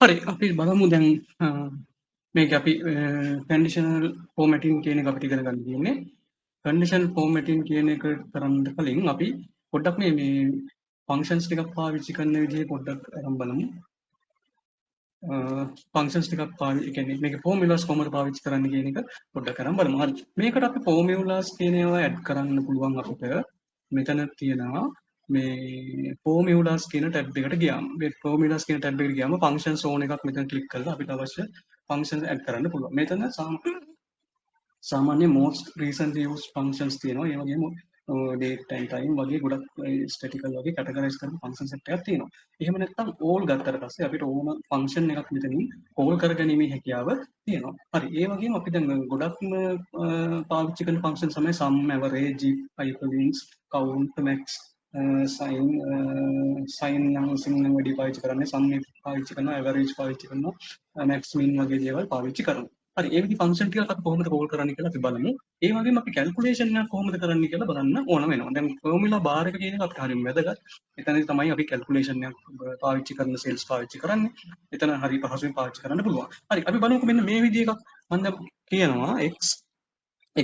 හරි අපි බලමු දැන් මේක අපි කන්ඩිෂනල් ෆෝමැටින් කියන එක අපිට ඉගෙන ගන්න තියෙන්නේ. කන්ඩිෂනල් ෆෝමැටින් කියන එක කරන්න කලින් අපි පොඩ්ඩක් මේ ෆන්ක්ෂන්ස් ටිකක් පාවිච්චි කරන විදිහ පොඩ්ඩක් අරන් බලමු. ෆන්ක්ෂන්ස් ටිකක් පාවිච්චි කියන්නේ මේක ෆෝමියුලාස් කොහොමද පාවිච්චි කරන්න කියන එක පොඩ්ඩක් අරන් බලමු. හරි. මේකට අපි ෆෝමියුලාස් කියන ඒවා ඇඩ් කරන්න පුළුවන් අපිට. මෙතන තියෙනවා මේ ෆෝමියුලාස් කියන ටැබ් එකට ගියාම මේ ෆෝමියුලාස් කියන ටැබ් එකට ගියාම ෆන්ක්ෂන්ස් ඕන එකක් මෙතන ක්ලික් කරලා අපිට අවශ්‍ය ෆන්ක්ෂන්ස් ඇඩ් කරන්න පුළුවන්. මෙතන සාමාන්‍ය most recently used functions තියෙනවා. ඒ වගේම date and time වගේ ගොඩක් statistical වගේ categorize කරන function set එකක් තියෙනවා. එහෙම නැත්නම් all ගත්තට පස්සේ අපිට ඕන function එකක් මෙතනින් call කරගැනීමේ හැකියාව තියෙනවා. හරි. ඒ වගේම අපි දැන් ගොඩක්ම පාවිච්චි කරන function තමයි sum, average, hyperlinks, count, max, sin නම් sin නම් වැඩි පාවිච්චි කරන්නේ sum පාවිච්චි කරනවා, average පාවිච්චි කරනවා, max min වගේ දේවල් පාවිච්චි කරනවා. හරි ඒ විදිහ ෆන්ක්ෂන් ටිකක් අපි කොහොමද කෝල් කරන්නේ කියලා අපි බලමු. ඒ වගේම අපි කැල්කියුලේෂන් එක කොහොමද කරන්නේ කියලා බලන්න ඕන වෙනවා. දැන් ෆෝමියුලා බාර් එක කියන එක අපිට හරියම වැදගත්. එතනදී තමයි අපි කැල්කියුලේෂන් එක පාවිච්චි කරන සෙල්ස් පාවිච්චි කරන්නේ. එතන හරි පහසුවෙන් පාවිච්චි කරන්න පුළුවන්. හරි අපි බලමුකෝ මෙන්න මේ විදිහ එකක් මම දැන් කියනවා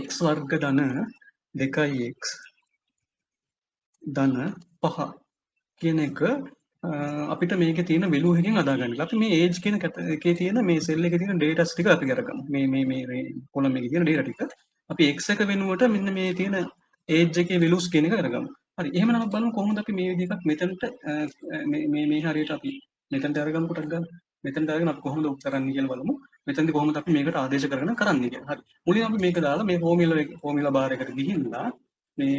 x වර්ග ධන 2x ධන 5 කියන එක අපිට මේකේ තියෙන value එකකින් අදාගන්න. අපි මේ age කියන එකේ තියෙන මේ cell එකේ තියෙන data ටික අපි අරගමු. මේ column එකේ තියෙන data ටික. අපි x එක වෙනුවට මෙන්න මේ තියෙන age එකේ values කියන එක අරගමු. හරි. එහෙමනම් අපි බලමු කොහොමද අපි මේ විදිහ එකක් මෙතනට මේ හරියට අපි මෙතනට අරගමු කොටක් ගන්න. මෙතනට අරගෙන අපි කොහොමද උත්තර කරන්නේ කියලා බලමු. මෙතනදී කොහොමද අපි මේකට ආදේශ කරගෙන කරන්නේ කියලා. හරි. මුලින් අපි මේක දාලා මේ ෆෝමියුලා බාර් එකට ගිහිල්ලා මේ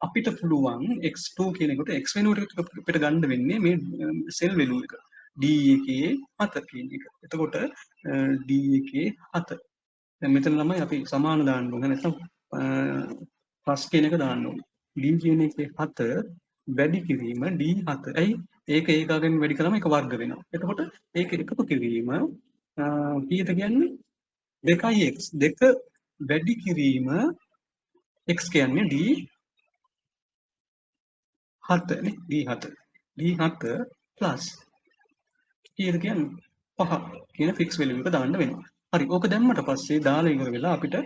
අපිට පුළුවන් x2 කියන එකට x වෙනුවට අපිට ගන්න වෙන්නේ මේ සෙල් value එක d එකේ 7 කියන එක. එතකොට d එකේ 7. දැන් මෙතන ළමයි අපි සමාන දාන්න ඕනේ නැත්නම් ප්ලස් කියන එක දාන්න ඕනේ. d කියන එකේ 7 වැඩි කිරීම d7. ඇයි? ඒක ඒකගෙන් වැඩි කරාම ඒක වර්ග වෙනවා. එතකොට ඒක එකතු කිරීම කීයද කියන්නේ 2x 2 වැඩි කිරීම x කියන්නේ d 7 නේ d7 d7 ප්ලස් කීයද කියන්නේ 5 කියන ෆික්ස් වැලියු එක දාන්න වෙනවා. හරි. ඕක දැම්මට පස්සේ දාලා ඉවර වෙලා අපිට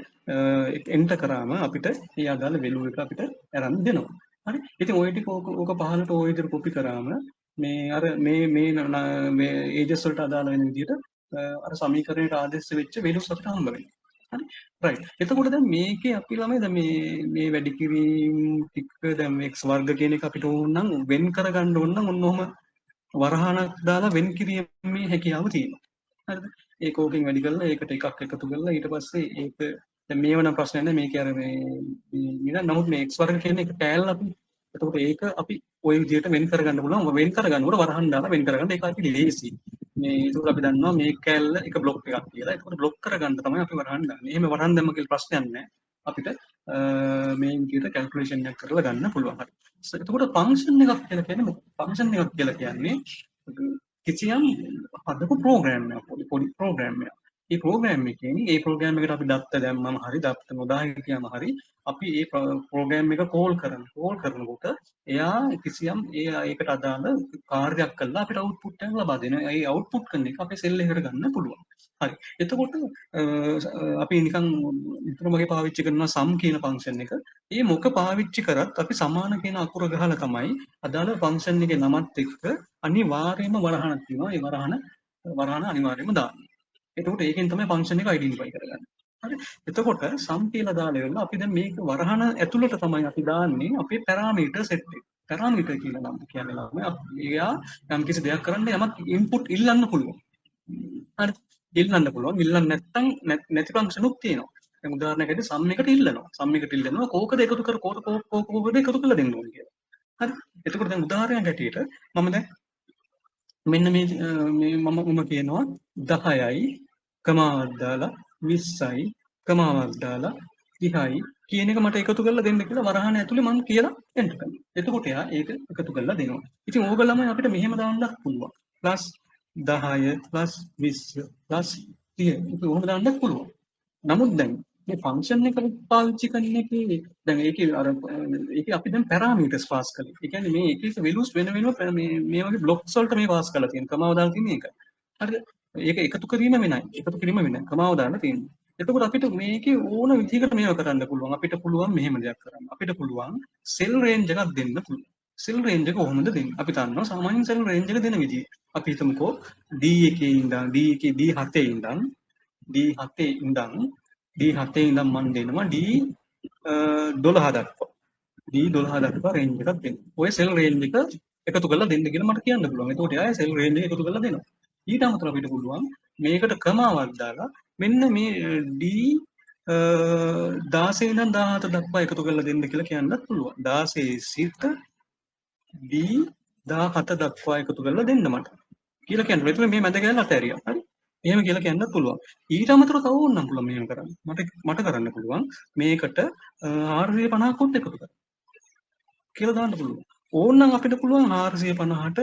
එන්ටර් කරාම අපිට ඒ අදාළ වැලියු එක අපිට අරන් දෙනවා. හරි. ඉතින් ওই ටික ඕක පහලට ওই විදිහට කොපි කරාම මේ අර මේ ඒජස් වලට අදාළ වෙන විදිහට අර සමීකරණයට ආදේශ වෙච්ච වැලියුස් අපිට හම්බ වෙනවා. හරි රයිට්. එතකොට දැන් මේකේ අපි ළමයි දැන් මේ වැඩි කිරීම ටික දැන් x වර්ග කියන එක අපිට ඕන නම් වෙන් කරගන්න ඕන නම් ඔන්න ඔහම වරහණක් දාලා වෙන් කිරීමේ හැකියාව තියෙනවා. හරිද? ඒක ඕකෙන් වැඩි කරලා ඒකට එකක් එකතු කරලා ඊට පස්සේ ඒක දැන් මේව නම් ප්‍රශ්නයක් නෑ මේකේ අර මේ නමුත් මේ x වර්ග කියන එක කෑල්ල අපි එතකොට ඒක අපි ওই විදිහට වෙන් කරගන්න පුළුවන්. වෙන් කරගන්නකොට වරහන් දාලා වෙන් කරගන්න ඒක අපි ලේසි. මේ ඒක අපි දන්නවා මේ කෑල්ල එක බ්ලොක් එකක් කියලා. ඒකට බ්ලොක් කරගන්න තමයි අපි වරහන් දාන්නේ. එහෙම වරහන් දැම්ම කියලා ප්‍රශ්නයක් නෑ. අපිට මේ විදිහට කැල්කියුලේෂන් එකක් කරලා ගන්න පුළුවන්. හරි. එතකොට ෆන්ක්ෂන් එකක් කියලා කියන්නේ ෆන්ක්ෂන් එකක් කියලා කියන්නේ කිසියම් හදපු ප්‍රෝග්‍රෑම් එකක් පොඩි ප්‍රෝග්‍රෑම් එකක්. මේ ප්‍රෝග්‍රෑම් එකෙන් ඒ ප්‍රෝග්‍රෑම් එකට අපි දත්ත දැම්මම හරි දත්ත නොදා හිටියම හරි අපි ඒ ප්‍රෝග්‍රෑම් එක කෝල් කරනකොට එයා කිසියම් ඒකට අදාළ කාර්යයක් කළා අපිට අවුට්පුට් එකක් ලබා දෙනවා. ඒ අවුට්පුට් කරන එක අපේ සෙල් එකකට ගන්න පුළුවන්. හරි. එතකොට අපි නිකන් විතරම වගේ පාවිච්චි කරනවා sum කියන ෆන්ක්ෂන් එක. ඒ මොක පාවිච්චි කරත් අපි සමාන කියන අකුර ගහලා තමයි අදාළ ෆන්ක්ෂන් එකේ නමත් එක්ක අනිවාර්යයෙන්ම වරහණක් තියෙනවා. ඒ වරහණ අනිවාර්යයෙන්ම දාන්න. එතකොට ඒකෙන් තමයි ෆන්ක්ෂන් එක අයිඩෙන්ටිෆයි කරගන්නේ. හරි. එතකොට sum කියලා දාලා ඉවරලා අපි දැන් මේක වරහණ ඇතුළට තමයි අපි දාන්නේ අපේ පැරාමීටර් සෙට් එක. පැරාමීටර් කියලා නම් කියන්නේ එයා යම් කිසි දෙයක් කරන්න යමක් ඉන්පුට් ඉල්ලන්න පුළුවන්. හරි. ඉල්ලන්න පුළුවන්. ඉල්ලන්න නැත්නම් නැති ෆන්ක්ෂන් උත් තියෙනවා. දැන් උදාහරණයකට sum එකට ඉල්ලනවා. sum එකට ඉල්ලනවා කෝකද එකතු කර කෝකද එකතු කරලා දෙන්න ඕනේ කියලා. හරි. එතකොට දැන් උදාහරණයක් ඇටියට මම දැන් මෙන්න මේ මම කියනවා 10යි කමාවක් දාලා 20යි කමාවක් දාලා 30යි කියන එක මට එකතු කරලා දෙන්න කියලා වරහණ ඇතුලේ මම කියලා එන්ටර් කරනවා. එතකොට එයා ඒක එකතු කරලා දෙනවා. ඉතින් ඕක ළමයි අපිට මෙහෙම දාන්නත් පුළුවන්. +10 +20 +30 ඒක ඕම දාන්නත් පුළුවන්. නමුත් දැන් මේ ෆන්ක්ෂන් එක පාවිච්චි කරන එකේ දැන් ඒකේ අපි දැන් පැරාමීටර්ස් පාස් කරලා. ඒ කියන්නේ මේ එක එක වැලියුස් වෙන වෙනම මේ වගේ බ්ලොක්ස් වලට මේ පාස් කරලා තියෙන කමාව දාලා තියෙන එක. හරිද? ඒක එකතු කිරීම වෙනයි. එකතු කිරීම වෙනයි. කමාව දාන්න තියෙනවා. එතකොට අපිට මේකේ ඕන විදිහකට මේව කරන්න පුළුවන්. අපිට පුළුවන් මෙහෙම දෙයක් කරන්න. අපිට පුළුවන් සෙල් රේන්ජ් එකක් දෙන්න පුළුවන්. සෙල් රේන්ජ් එක කොහොමද දෙන්නේ? අපි දන්නවා සාමාන්‍යයෙන් සෙල් රේන්ජ් එක දෙන විදිය. අපි හිතමුකෝ D1 ඉඳන් D1 D7 ඉඳන් D7 ඉඳන් D7 ඉඳන් මම දෙනවා D12 දක්වා. D12 දක්වා රේන්ජ් එකක් දෙන්න. ඔය සෙල් රේන්ජ් එක එකතු කරලා දෙන්න කියලා මට කියන්න පුළුවන්. එතකොට එයා සෙල් රේන්ජ් එක එකතු කරලා දෙනවා. ඊට අමතරව අපිට පුළුවන් මේකට ක්‍රමාවක් දාලා මෙන්න මේ D 16 ඉඳන් 17 දක්වා එකතු කරලා දෙන්න කියලා කියන්නත් පුළුවන්. 16 සිට D 17 දක්වා එකතු කරලා දෙන්න මට කියලා කියන්න. එතකොට මේ මැද ගෑල්ල අතහැරියා. හරි. එහෙම කියලා කියන්නත් පුළුවන්. ඊට අමතරව තව ඕනනම් පුළුවන් මෙහෙම කරන්න. මට කරන්න පුළුවන් මේකට 450කුත් එකතු කරන්න කියලා දාන්න පුළුවන්. ඕනනම් අපිට පුළුවන් 450ට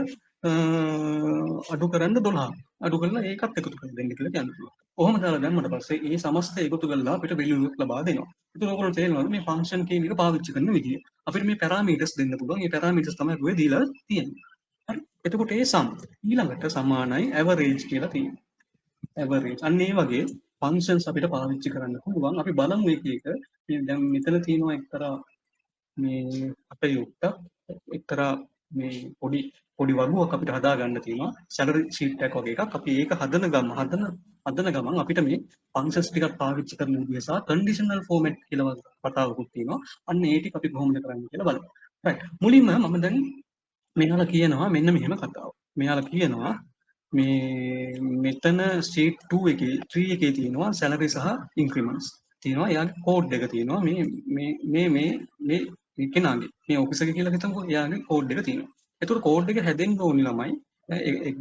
අඩු කරන්න 12. අඩු කරලා ඒකත් එකතු කරලා දෙන්න කියලා කියන්න පුළුවන්. කොහොමද දාලා දැම්මට පස්සේ මේ සමස්තය එකතු කරලා අපිට වැලියු එකක් ලබා දෙනවා. ඒක ඔයගොල්ලෝ තේරෙනවද මේ ෆන්ක්ෂන් කියන එක පාවිච්චි කරන විදිය. අපිට මේ පැරාමීටර්ස් දෙන්න පුළුවන්. මේ පැරාමීටර්ස් තමයි ඔය දීලා තියෙන්නේ. හරි. එතකොට ඒ සම් ඊළඟට සමානයි ඇවරේජ් කියලා තියෙනවා. ඇවරේජ්. අන්න ඒ වගේ ෆන්ක්ෂන්ස් අපිට පාවිච්චි කරන්න පුළුවන්. අපි බලමු එක එක. දැන් මෙතන තියෙනවා එක්තරා මේ අපයුක්ත එක්තරා මේ පොඩි වගුවක් අපිට හදා ගන්න තියෙනවා සැලරි ෂීට් එකක් වගේ එකක්. අපි ඒක හදන ගමන් අපිට මේ ෆන්ක්ෂන්ස් ටිකක් පාවිච්චි කරන විදිහ සහ කන්ඩිෂනල් ෆෝමැට් කියලා කතාවකුත් තියෙනවා. අන්න ඒ ටික අපි කොහොමද කරන්නේ කියලා බලමු. රයිට්. මුලින්ම මම දැන් මෙයාලා කියනවා මෙන්න මෙහෙම කතාව. මෙයාලා කියනවා මේ මෙතන ෂීට් 2 එකේ 3 එකේ තියෙනවා සැලරි සහ ඉන්ක්‍රිමන්ට්ස් තියෙනවා. එයාගේ කෝඩ් එක තියෙනවා. මේ කෙනාගේ මේ ඔෆිස් එක කියලා හිතමුකෝ. එයාගේ කෝඩ් එක තියෙනවා. ඒතකොට කෝඩ් එක හැදෙන්න ඕනි ළමයි 1001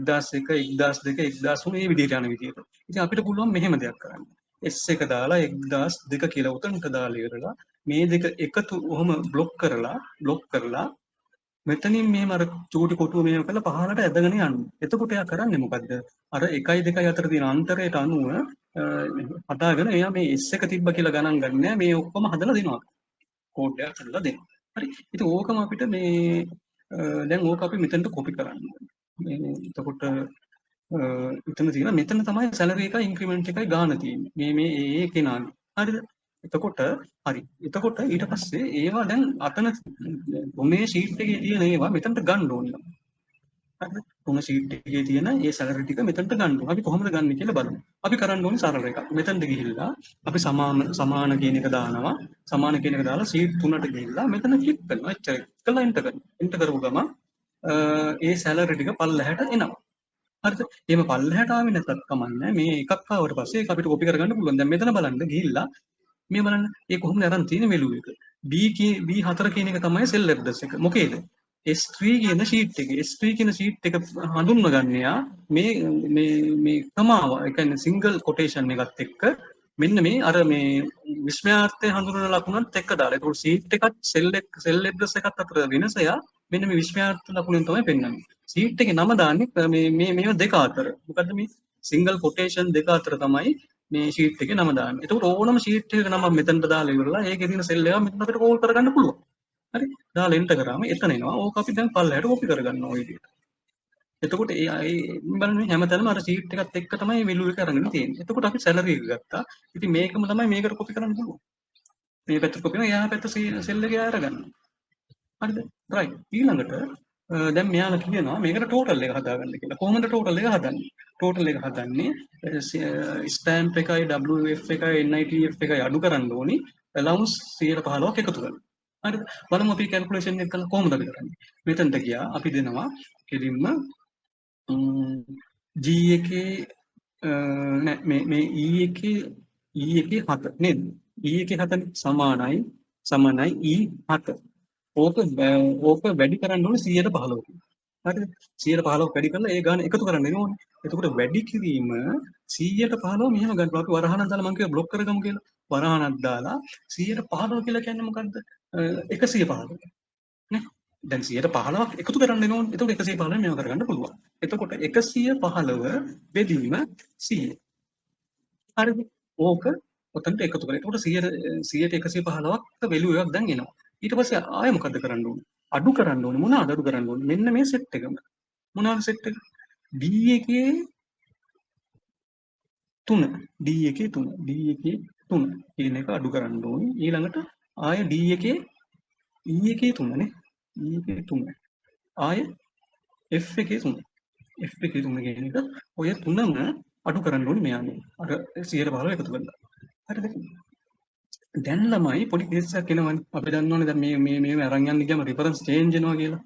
1002 1003 මේ විදිහට යන විදිහට. ඉතින් අපිට පුළුවන් මෙහෙම දෙයක් කරන්න. S1 දාලා 1002 කියලා උතනට දාලා ඉවරලා මේ දෙක එකතු ඔහම බ්ලොක් කරලා මෙතනින් මෙහෙම අර චූටි කොටුව මෙහෙම කරලා පහළට ඇදගෙන යන්න. එතකොට එයා කරන්නේ මොකද්ද? අර 1යි 2යි අතර තියෙන අන්තරයට අනුව හදාගෙන එයා මේ S1 තිබ්බ කියලා ගණන් ගන්නෑ. මේ ඔක්කොම හදලා දෙනවා. කෝඩ් එකක් හදලා දෙනවා. හරි. ඉතින් ඕකම අපිට මේ දැන් ඕක අපි මෙතනට කොපි කරන්න. එතකොට එතන තියෙන මෙතන තමයි සැලරි එකයි ඉන්ක්‍රිමන්ට් එකයි ගාන තියෙන්නේ. මේ ඒ කෙනාගේ. හරිද? එතකොට හරි. එතකොට ඊට පස්සේ ඒවා දැන් අතන තුනේ ෂීට් එකේ තියෙන ඒවා මෙතනට ගන්න ඕනේ. හරිද? තුන ෂීට් එකේ තියෙන ඒ සැලරි ටික මෙතනට ගන්න ඕනේ. අපි කොහොමද ගන්න කියලා බලමු. අපි කරන්න ඕනේ සරල එකක්. මෙතනට ගිහිල්ලා අපි සමාන කියන එක දානවා. සමාන කියන එක දාලා ෂීට් 3ට ගිහිල්ලා මෙතන ක්ලික් කරනවා. එච්චරයි. කළා එන්ටර් කරනවා. එන්ටර් කරපු ගමන් ඒ සැලරි ටික පල්ලෙහාට එනවා. හරිද? එහෙම පල්ලෙහාට ආවේ නැත්නම් කමන්නේ. මේ එකක් ආවට පස්සේ ඒක අපිට කොපි කරගන්න පුළුවන්. දැන් මෙතන බලන්න ගිහිල්ලා මේ බලන්න ඒ කොහොමද අරන් තියෙන වැලියු එක. B4 කියන එක තමයි සෙල් ඇඩ්‍රස් එක. මොකේද? S3 කියන ෂීට් එකේ S3 කියන ෂීට් එක හඳුන්වගන්නේ යා මේ කමාව. ඒ කියන්නේ සිංගල් කොටේෂන් එකත් එක්ක මෙන්න මේ අර මේ විස්මයාර්ථය හඳුනන ලකුණත් එක්ක දාලා. ඒක ෂීට් එකත් සෙල් ඇඩ්‍රස් එකත් අතර වෙනස යා මෙන්න මේ විස්මයාර්ථ ලකුණෙන් තමයි පෙන්වන්නේ. ෂීට් එකේ නම දාන්නේ මේවා දෙක අතර. මොකද්ද මේ සිංගල් කොටේෂන් දෙක අතර තමයි මේ ෂීට් එකේ නම දාන්නේ. එතකොට ඕනම ෂීට් එකක නම මෙතනට දාලා ඉවරලා ඒකේ තියෙන සෙල් එක මෙතන අපිට කෝල් කරගන්න පුළුවන්. හරි. දාලා එන්ටර් කරාම එතන එනවා. ඕක අපි දැන් පල්ලෙහාට කොපි කරගන්නවා ඔය විදිහට. එතකොට ඒ බලන්න හැමතැනම අර ෂීට් එකත් එක්ක තමයි වැලියු එක අරගෙන තියෙන්නේ. එතකොට අපි සැලරි එක ගත්තා. ඉතින් මේකම තමයි මේකට කොපි කරන්න පුළුවන්. මේ පැත්තට කොපි කරනවා එහා පැත්ත සෙල් එකේ අරගන්නවා. හරිද? රයිට්. ඊළඟට දැන් මෙයාලා කියනවා මේකට ටෝටල් එක හදාගන්න කියලා. කොහොමද ටෝටල් එක හදන්නේ? ටෝටල් එක හදන්නේ ස්ටෑම්ප් එකයි WF එකයි NITF එකයි අඩු කරන්න ඕනි. allowance 115ක් එකතු කරන්න. හරිද? බලමු අපි කැල්කියුලේෂන් එක කළා කොහොමද අපි කරන්නේ? මෙතනට ගියා අපි දෙනවා කෙලින්ම G එකේ නෑ මේ E එකේ 7 නේද? E එකේ 7 සමානයි E 7. ඕක වැඩි කරන්න ඕනේ 115කින්. හරිද? 115ක් වැඩි කරලා ඒ ගාන එකතු කරන්න ඕනේ. එතකොට වැඩි කිරීම 115 මෙහෙම ගන්නවා. අපි වරහණක් දාලා මම කිව්වා බ්ලොක් කරගමු කියලා. වරහණක් දාලා 115 කියලා කියන්නේ මොකද්ද? 115. නේ? දැන් 115ක් එකතු කරන්න ඕනේ. එතකොට 115 මේව කරගන්න පුළුවන්. එතකොට 115 බෙදීම 100. හරිද? ඕක ඔතනට එකතු කරලා. එතකොට 100ට 115ක් වැලියු එකක් දැන් එනවා. ඊට පස්සේ ආයෙ මොකද්ද කරන්න ඕනේ? අඩු කරන්න ඕනේ. මොනවාද අඩු කරන්න ඕනේ? මෙන්න මේ සෙට් එකම. මොනවාද සෙට් එක? D එකේ 3 D එකේ 3 D එකේ 3 කියන එක අඩු කරන්න ඕනේ. ඊළඟට ආය D එකේ E එකේ 3 නේ. E එකේ 3. ආය F එකේ 3. F එකේ 3 කියන එක ඔය තුනම අඩු කරන්න ඕනේ මෙයාගේ. අර 115 එකතු කරලා. හරිද? දැන් ළමයි පොඩි කේස් එකක් එනවනේ. අපි දන්නවනේ දැන් මේ අරන් යන්න ගියාම රිෆරන්ස් චේන්ජ් වෙනවා කියලා.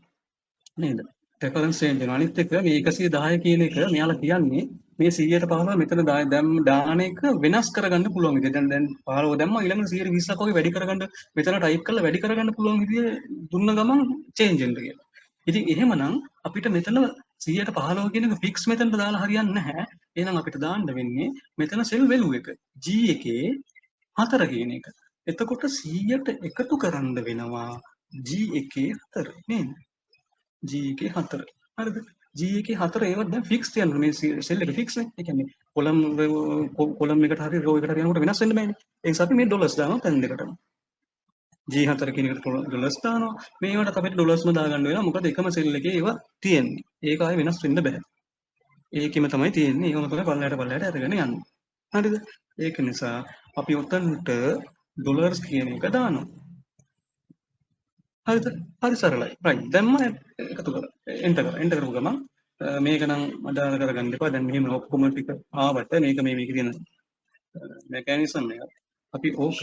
නේද? රෙෆරන්ස් චේන්ජ් වෙනවා. අනිත් එක මේ 110 කියන එක මෙයාලා කියන්නේ මේ 115 මෙතන දැන් දාන එක වෙනස් කරගන්න පුළුවන් විදිහ. දැන් 15 දැම්මා ඊළඟට 120ක් වගේ වැඩි කරගන්න මෙතන ටයිප් කරලා වැඩි කරගන්න පුළුවන් විදිහ දුන්න ගමන් චේන්ජ් වෙන්න කියලා. ඉතින් එහෙමනම් අපිට මෙතන 115 කියන එක ෆික්ස් මෙතනට දාලා හරියන්නේ නැහැ. එහෙනම් අපිට දාන්න වෙන්නේ මෙතන සෙල් වැලියු එක G එකේ 4 කියන එක. එතකොට 100ට එකතු කරන්න වෙනවා G එකේ 4 නේද? G එකේ 4. හරිද? G එකේ 4 ඒවත් දැන් ෆික්ස් තියනවා මේ සෙල් එක ෆික්ස් නේ. ඒ කියන්නේ කොලම් එකට හරි රෝ එකට හරි යනකොට වෙනස් වෙන්න බෑනේ. ඒ නිසා අපි මේ ඩොලර්ස් දානවා තැන් දෙකටම. G4 කියන එකට ඩොලර්ස් දානවා. මේවට අපිට ඩොලර්ස්ම දාගන්න වෙනවා. මොකද එකම සෙල් එකේ ඒවා තියෙන්නේ. ඒක ආයේ වෙනස් වෙන්න බෑ. ඒකෙම තමයි තියෙන්නේ. ඒකම තමයි පල්ලයට අරගෙන යන්නේ. හරිද? ඒක නිසා අපි උතන්ට ඩොලර්ස් කියන එක දානවා. හරිද? හරි සරලයි. right. දැම්ම එකතු කර. එන්ටර් කර. එන්ටර් කරපු ගමන් මේක නම් අදාළ කරගන්න එපා. දැන් මෙහෙම ඔක්කොම ටික ආවට මේක මේකේ තියෙන මෙකැනිසම් එක. අපි ඕක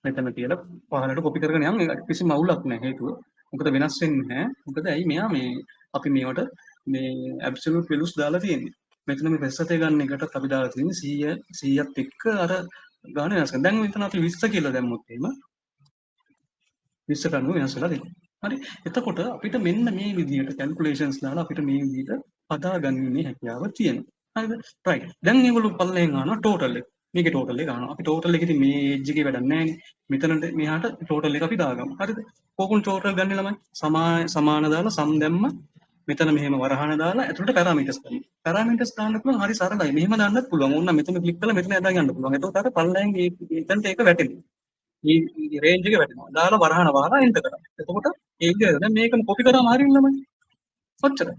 මෙතන තියලා පහලට කොපි කරගෙන යන්න. ඒක කිසිම අවුලක් නැහැ හේතුව. මොකද වෙනස් වෙන්නේ නැහැ. මොකද ඇයි මෙයා මේ අපි මේවට මේ ඇබ්සලියුට් වැලියුස් දාලා තියෙන්නේ. මෙතන මේ ප්‍රසතේ ගන්න එකටත් අපි දාලා තියෙන්නේ 100ත් එක්ක අර ගාන වෙනස් කරනවා. දැන් මෙතන අපි 20 කියලා දැම්මොත් එහෙම 20ට අනුව වෙනස් වෙලා තියෙනවා. හරි. එතකොට අපිට මෙන්න මේ විදිහට කැල්කියුලේෂන්ස් දාලා අපිට මේ විදිහට හදාගන්නේ හැකියාව තියෙනවා. හරිද? right. දැන් මේගොල්ලෝ පල්ලෙන් ආනවා ටෝටල් එක. මේකේ ටෝටල් එක ගන්නවා. අපි ටෝටල් එක ඉතින් මේ එජ් එකේ වැඩක් නැහැ නේ. මෙතනට මෙහාට ටෝටල් එක අපි දාගමු. හරිද? කොහොමද ටෝටල් ගන්නේ ළමයි? සමාන දාලා සම් දැම්ම මෙතන මෙහෙම වරහන දාලා ඇතුළට පැරාමීටර්ස් ගන්න. පැරාමීටර්ස් දාන්න පුළුවන් හරි සරලයි. මෙහෙම දාන්නත් පුළුවන්. ඕන්න මෙතන ක්ලික් කරලා මෙතන ඇදලා ගන්න පුළුවන්. එතකොට අර පල්ලෙන් එතනට ඒක වැටෙනවා. මේ රේන්ජ් එක වැටෙනවා. දාලා වරහන වහලා එන්ටර් කරා. එතකොට ඒක දැන් මේකම කොපි කරාම හරියන්නේ ළමයි. ඔච්චරයි.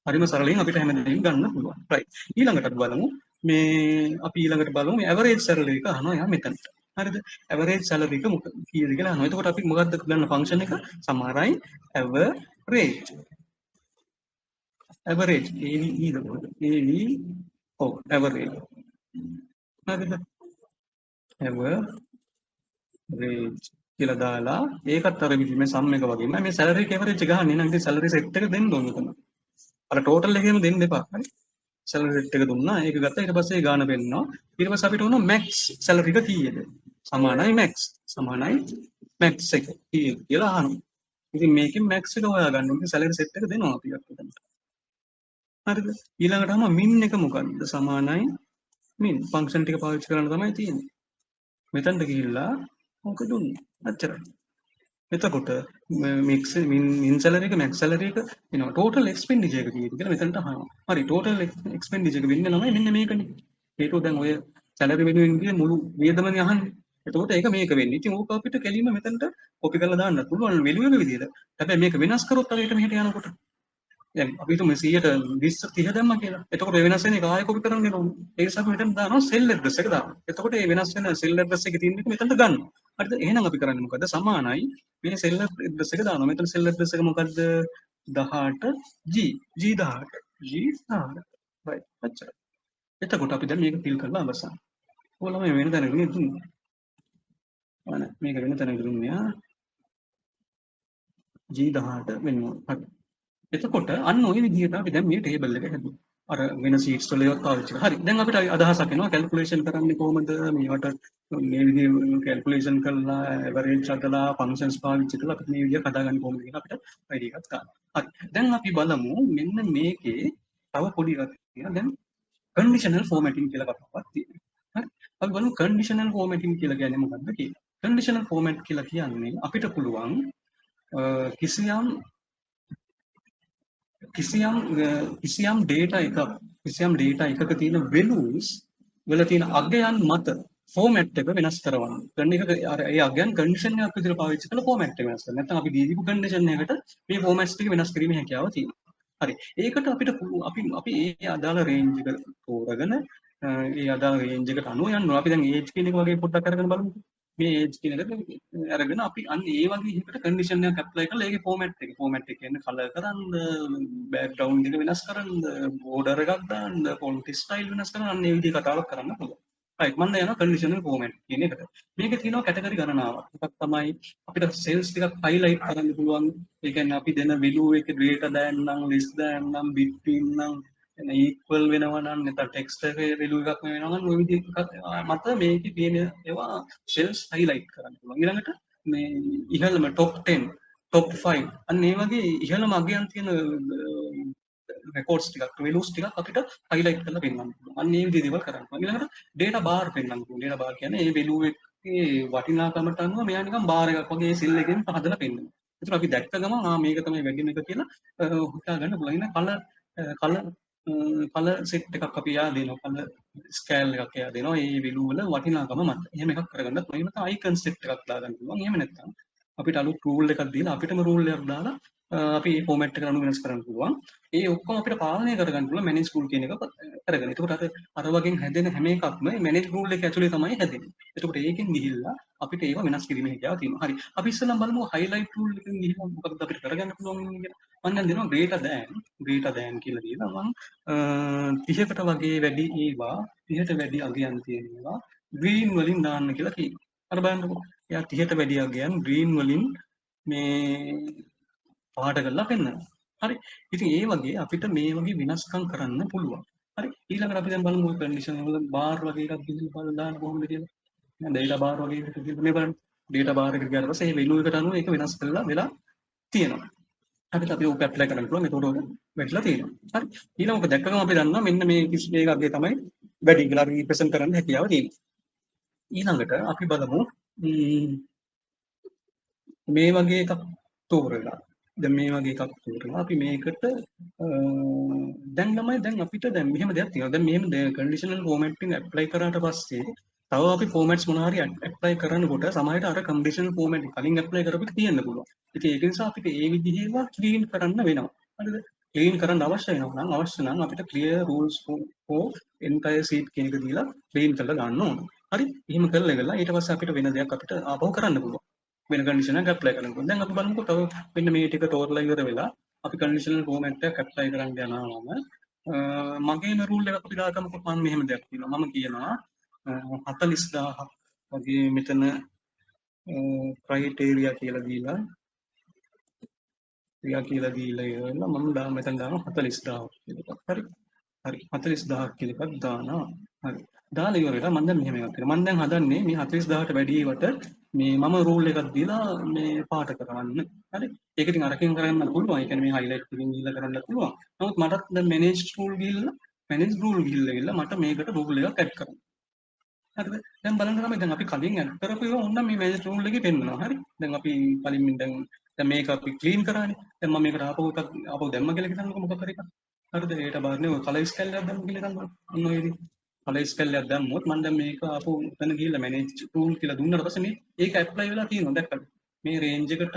හරිම සරලයෙන් අපිට හැමදේම ගන්න පුළුවන්. right. ඊළඟට බලමු මේ අපි ඊළඟට බලමු මේ ඇවරේජ් සැලරි එක අහනවා යා මෙතනට. හරිද? ඇවරේජ් සැලරි එක මොකද කීයද කියලා අහනවා. එතකොට අපි මොකද්ද ගන්න ෆන්ක්ෂන් එක? සමහරයි ඇවරේජ්. ඇවරේජ් AVE ද කොහොමද? AVE ඔව් ඇවරේජ්. හරිද? ඇවරේජ් කියලා දාලා ඒකත් අර විදිහේ මේ සම් එක වගේම මේ සැලරි එක ඇවරේජ් ගහන්නේ නම් ඉතින් සැලරි සෙට් එක දෙන්න ඕනේ තමයි. අර ටෝටල් එකේම දෙන්න එපා. හරි. සැලරි සෙට් එක දුන්නා. ඒක ගත්තා. ඊට පස්සේ ගාන පෙන්නනවා. ඊට පස්සේ අපිට ඕන මැක්ස් සැලරි එක කීයද? සමානයි මැක්ස්. සමානයි මැක්ස් එක කීයද කියලා අහනවා. ඉතින් මේකෙන් මැක්ස් එක හොයාගන්න ඕනේ. සැලරි සෙට් එක දෙනවා අපි අතට. හරිද? ඊළඟටම මින් එක මොකක්ද? සමානයි මින් ෆන්ක්ෂන් ටික පාවිච්චි කරන්න තමයි තියෙන්නේ. මෙතනට ගිහිල්ලා ඕක දුන්නා. අච්චරයි. එතකොට මික්ස් මින් සැලරි එක මැක්ස් සැලරි එක එනවා ටෝටල් එක්ස්පෙන්ඩිචර් එක කීයද කියලා මෙතනට අහනවා. හරි ටෝටල් එක්ස්පෙන්ඩිචර් එක වෙන්නේ ළමයි මෙන්න මේකනේ. හේතුව දැන් ඔය සැලරි වෙනුවෙන් ගිය මුළු වියදමනේ අහන්නේ. එතකොට ඒක මේක වෙන්නේ. ඉතින් ඕක අපිට කෙලින්ම මෙතනට කොපි කරලා දාන්න පුළුවන් වැලියු එක විදිහට. හැබැයි මේක වෙනස් කරොත් අරයට මෙහෙට යනකොට දැන් අපි හිතමු 100ට 20 30 දැම්මා කියලා. එතකොට ඒ වෙනස් වෙන එක ආයෙ කොපි කරන්න ඕනේ. ඒ නිසා අපි මෙතන දානවා සෙල් ඇඩ්‍රස් එක දානවා. එතකොට ඒ වෙනස් වෙන සෙල් ඇඩ්‍රස් එකේ තියෙන එක මෙතනට ගන්නවා. හරිද? එහෙනම් අපි කරන්නේ මොකද්ද? සමානයි මේ සෙල් ඇඩ්‍රස් එක දානවා. මෙතන සෙල් ඇඩ්‍රස් එක මොකද්ද? 18 G 18 G18 right අච්චර. එතකොට අපි දැන් මේක ෆිල් කරලා අවසන්. ඕලම වෙන තැනක නේ දුන්නේ. අනේ මේක වෙන තැනක දුන්නේ G18 වෙනවා. හරි. එතකොට අන්න ওই විදිහට අපි දැන් මේ ටේබල් එක හැදුවා. අර වෙන සීට්ස් වල ඒවත් පාවිච්චි කරලා. හරි. දැන් අපිට අදහසක් එනවා කැල්කියුලේෂන් කරන්නේ කොහොමද? මේවට මේ විදිහේ කැල්කියුලේෂන් කරලා ඇවරේජ් හදලා ෆන්ක්ෂන්ස් පාවිච්චි කරලා අපිට මේ විදිහට හදාගන්න කොහොමද කියලා අපිට අයිඩියා එකක් ගන්න. හරි. දැන් අපි බලමු මෙන්න මේකේ තව පොඩි එකක් තියෙනවා. දැන් කන්ඩිෂනල් ෆෝමැටින් කියලා කතාවක් තියෙනවා. හරි. අපි බලමු කන්ඩිෂනල් ෆෝමැටින් කියලා කියන්නේ මොකක්ද කියලා. කන්ඩිෂනල් ෆෝමැට් කියලා කියන්නේ අපිට පුළුවන් කිසියම් data එකක තියෙන values වල තියෙන අගයන් මත ෆෝමැට් එක වෙනස් කරනවා. ගන්න එක අර ඒ අගයන් කන්ඩිෂන් එකක් විදිහට පාවිච්චි කරලා ෆෝමැට් එක වෙනස් කරනවා. නැත්නම් අපි දීපු කන්ඩිෂන් එකට මේ ෆෝමැට්ස් ටික වෙනස් කිරීමේ හැකියාව තියෙනවා. හරි. ඒකට අපිට අපි ඒ අදාළ රේන්ජ් එක තෝරගෙන ඒ අදාළ රේන්ජ් එකට අනුව යනවා. අපි දැන් ඒජ් කියන එක වගේ පොඩ්ඩක් අරගෙන බලමු. මේ ඒජ් කියන එකට අරගෙන අපි අන්න ඒ වගේ එකකට කන්ඩිෂන් එකක් ඇප්ලයි කරලා ඒකේ ෆෝමැට් එක කියන්නේ කලර් කරන්න, බෑග්ග්‍රවුන්ඩ් එක වෙනස් කරන්න, බෝඩර් එකක් දාන්න, ෆොන්ට් ස්ටයිල් වෙනස් කරන්න, අන්න ඒ විදිහේ කතාවක් කරන්න පුළුවන්. රයිට් මම යනවා කන්ඩිෂනල් ෆෝමැට් කියන එකට. මේකේ තියෙනවා කැටගරි ගණනාවක්. එකක් තමයි අපිට සෙල්ස් ටිකක් හයිලයිට් කරන්න පුළුවන්. ඒ කියන්නේ අපි දෙන value එක greater than නම් less than නම් between නම් equal වෙනවා නම් නැත්නම් text එකේ value එකක් වෙනවා නම් ওই විදිහට මත මේකේ තියෙන ඒවා shells highlight කරන්න පුළුවන්. ඊළඟට මේ ඉහළම top 10 top 5 අන්න ඒ වගේ ඉහළම අගයන් තියෙන records ටිකක් values ටිකක් අපිට highlight කරලා පෙන්නන්න පුළුවන්. අන්න ඒ විදිහේ දේවල් කරන්න පුළුවන්. ඊළඟට data bar පෙන්නන්න පුළුවන්. data bar කියන්නේ මේ value එකේ වටිනාකමට අනුව මෙයා නිකන් bar එකක් වගේ cell එකකින් හදලා පෙන්නනවා. ඒතර අපි දැක්ක ගමන් මේක තමයි වැඩිම එක කියලා හිතා ගන්න පුළුවන්. ඉතින් කලර් සෙට් එකක් අපි යා දෙනවා. කලර් ස්කේල් එකක් යා දෙනවා. මේ value වල වටිනාකම මත. එහෙම එකක් කරගන්නත් පුළුවන්. ඊට icon set එකක් දාගන්න පුළුවන්. එහෙම නැත්නම් අපිට අලුත් rule එකක් දීලා අපිටම rule එකක් දාලා අපි මේ format එකට අනුව වෙනස් කරන්න පුළුවන්. ඒ ඔක්කොම අපිට පාලනය කරගන්න පුළුවන් manage rule කියන එක අරගෙන. එතකොට අර වගේ හැදෙන හැම එකක්ම manage rule එක ඇතුලේ තමයි හැදෙන්නේ. එතකොට ඒකෙන් ගිහිල්ලා අපිට ඒව වෙනස් කිරීමේ හැකියාව තියෙනවා. හරි. අපි ඉස්සෙල්ලා බලමු highlight rule එකෙන් ගිහිල්ලා මොකක්ද අපිට කරගන්න පුළුවන් කියලා. මම දැන් දෙනවා greater than කියලා දීලා මම 30කට වගේ වැඩි ඒවා 30ට වැඩි අගයන් තියෙන ඒවා green වලින් දාන්න කියලා කියනවා. අර බලන්නකෝ. එයා 30ට වැඩි අගයන් green වලින් මේ පාට කරලා පෙන්නනවා. හරි. ඉතින් ඒ වගේ අපිට මේ වගේ වෙනස්කම් කරන්න පුළුවන්. හරි. ඊළඟට අපි දැන් බලමු කන්ඩිෂන් වල බාර් වගේ එකක් ගිහින් බලලා දාන්න කොහොමද කියලා. දැන් data bar වගේ එකක් ගිහින් මේ බලන්න. data bar එකට ගියාට පස්සේ මේ value එකට අනුව ඒක වෙනස් කරලා වෙලා තියෙනවා. අපිට අපි ඕක ඇප්ලයි කරන්න පුළුවන්. ඒකට ඕක වැටලා තියෙනවා. හරි. ඊළඟට දැක්කම අපි දන්නවා මෙන්න මේ මේක අගේ තමයි වැඩි කියලා රිප්‍රසන්ට් කරන්න හැකියාව තියෙනවා. ඊළඟට අපි බලමු මේ වගේ එකක් තෝරලා දැන් මේ වගේ එකක් තෝරලා අපි මේකට දැන් අපිට දැන් මෙහෙම දෙයක් තියෙනවා. දැන් මෙහෙම කන්ඩිෂනල් ෆෝමැටින් ඇප්ලයි කරාට පස්සේ තව අපි ෆෝමැට්ස් මොනවා හරි ඇප්ලයි කරනකොට සමහරවිට අර කන්ඩිෂනල් ෆෝමැට් කලින් ඇප්ලයි කරපු එක තියෙන්න පුළුවන්. ඉතින් ඒක නිසා අපිට ඒ විදිහේම ක්ලීන් කරන්න වෙනවා. හරිද? ක්ලීන් කරන්න අවශ්‍ය නම් අපිට clear rules for entire sheet කියන එක දීලා ක්ලීන් කරලා ගන්න ඕන. හරි? එහෙම කරලා ඉවරලා ඊට පස්සේ අපිට වෙන දෙයක් අපිට ආපහු කරන්න පුළුවන්. වෙන කන්ඩිෂන් එකක් ඇප්ලයි කරනකොට දැන් අපි බලමුකෝ තව මෙන්න මේ ටික තෝරලා ඉවර වෙලා අපි කන්ඩිෂනල් ෆෝමැට් එකක් ඇප්ලයි කරන්න යනවාම මගේම රූල් එකක් අපි දාගමුකෝ මම මෙහෙම දෙයක් කියනවා මම කියනවා 40000ක් වගේ මෙතන ක්‍රයිටේරියා කියලා දීලා ඉවරලා මම මෙතන දානවා 40000ක් කියලා. හරි 40000ක් කියලා එකක් දානවා. හරි. දාලා ඉවරලා මම දැන් මෙහෙම එකක් කරනවා. මම දැන් හදන්නේ මේ 40000ට වැඩි ඒවට මේ මම රූල් එකක් දීලා මේ පාට කරවන්න. හරි. ඒක ඉතින් අරකින් කරන්න පුළුවන්. ඒ කියන්නේ මේ highlight එකකින් ගිහිල්ලා කරන්න පුළුවන්. නමුත් මටත් දැන් manage rule ගිහිල්ලා මට මේකට රූල් එකක් ඇඩ් කරන්න. හරිද? දැන් බලන්න තමයි දැන් අපි කලින් ඇඩ් කරපු ඒවා ඕන්න මේ manage rule එකේ පෙන්නනවා. හරි. දැන් අපි කලින් දැන් මේක අපි ක්ලීන් කරානේ. දැන් මම මේකට ආපහු දැම්ම කියලා හිතන්නකො මොකක් හරි එකක්. හරිද? ඒට බාරනේ ඔය කලර් ස්කේල් එකක් දැම්ම කියලා හිතන්නකො. ඔන්න ඔය විදිහට. කලර් ස්කේල් එකක් දැම්මොත් මම දැන් මේක ආපහු එතන ගිහිල්ලා manage rule කියලා දුන්නාට පස්සේ මේ ඒක ඇප්ලයි වෙලා තියෙනවා දැක්කද? මේ රේන්ජ් එකට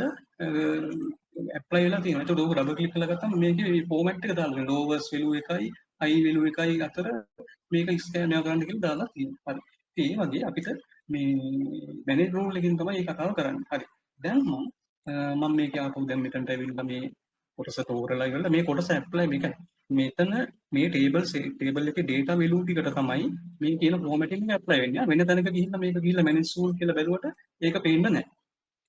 ඇප්ලයි වෙලා තියෙනවා. ඒකට ඕක ඩබල් ක්ලික් කරලා ගත්තම මේකේ ෆෝමැට් එක දාලා තියෙනවා. lowest value එකයි high value එකයි අතර මේක ස්කෑන් කරන්න කියලා දාලා තියෙනවා. හරි. ඒ වගේ අපිට මේ manage rule එකකින් තමයි මේ කතාව කරන්නේ. හරි. දැන් මම මේක ආපහු දැන් මෙතනට ඇවිල්ලා මේ කොටස තෝරලා ඉවරලා මේ කොටස ඇප්ලයි මෙතන මේ ටේබල් එකේ data value ටිකට තමයි මේ කියන formatting එක ඇප්ලයි වෙන්නේ. වෙන තැනක ගිහිල්ලා manage rule කියලා බැලුවට ඒක පේන්නේ නැහැ.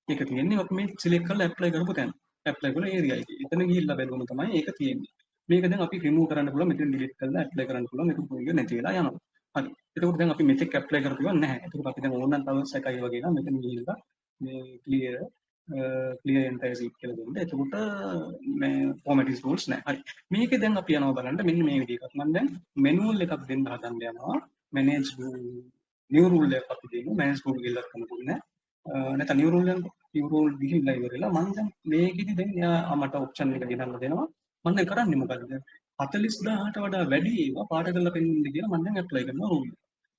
ඒක තියෙන්නේ අපි මේ select කරලා apply කරපු තැන. apply කරන area එකේ. එතන ගිහිල්ලා බැලුවම තමයි ඒක තියෙන්නේ. මේක දැන් අපි remove කරන්න පුළුවන්. මෙතන delete කරලා apply කරන්න පුළුවන්. ඒක පොඩි නැති වෙලා යනවා. හරි. එතකොට දැන් අපි මෙතෙක් apply කරපු ඒවා නැහැ. එතකොට අපි දැන් ඕනනම් තව සැකයි වගේ නම් මෙතන ගිහිල්ලා මේ clear entire sheet කියලා දෙන්න. එතකොට මේ formatting rules නැහැ. හරි. මේකේ දැන් අපි යනවා බලන්න මෙන්න මේ විදිහකට. මම දැන් manual එකක් දෙන්න හදන්න යනවා. manage new rule එකක් අපි දෙමු. manage rule කියලා කරනකොට නෑ. නැත්නම් new rule ගිහිල්ලා ඉවරලා මම දැන් මේකෙදි දැන් එයා මට option එක ගෙනල්ලා දෙනවා. මම දැන් කරන්නේ මොකද්ද? 40000ට වඩා වැඩි ඒවා පාට කරලා පෙන්නන්න කියලා මම දැන් apply කරනවා rule.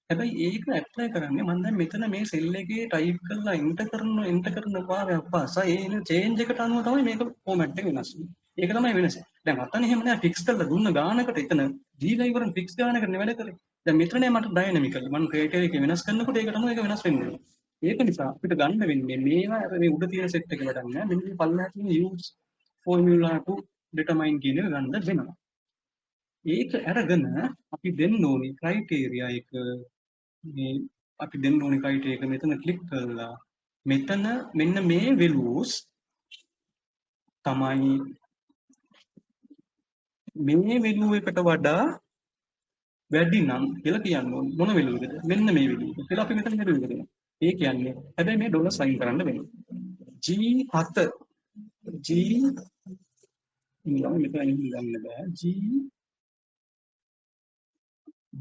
හැබැයි ඒක ඇප්ලයි කරන්නේ මම දැන් මෙතන මේ සෙල් එකේ ටයිප් කරලා එන්ටර් කරන පාරක් පාසා ඒ චේන්ජ් එකට අනුව තමයි මේක ෆෝමැට් එක වෙනස් වෙන්නේ. ඒක තමයි වෙනස. දැන් අතන එහෙම නෑ ෆික්ස් කරලා දුන්න ගානකට එතන දීලා ඉවරන ෆික්ස් ගානකට නෙවෙයි කරේ. දැන් මෙතනනේ මට ඩයිනමිකල් මම ක්‍රයිටීරියා එක වෙනස් කරනකොට ඒක තමයි ඒක වෙනස් වෙන්නේ. ඒක නිසා අපිට ගන්න වෙන්නේ මේවා අර මේ උඩ තියෙන සෙට් එක වැඩක් නෑ. මෙන්න මේ පල්ලෙහා තියෙන use formula to determine කියන එක ගන්න වෙනවා. ඒක අරගෙන අපි දෙන්න ඕනි ක්‍රයිටීරියා එක මේ අපි දෙන්න ඕනි ක්‍රයිටීරියා එක මෙතන ක්ලික් කරලා මෙතන මෙන්න මේ values තමයි මේ value එකට වඩා වැඩි නම් කියලා කියන්න ඕනේ මොන value එකද මෙන්න මේ value එක කියලා අපි මෙතන value එක දෙනවා ඒ කියන්නේ හැබැයි මේ ඩොලර් සයින් කරන්න වෙනවා G7 G ඉන්නවා මෙතන ඉඳන් බෑ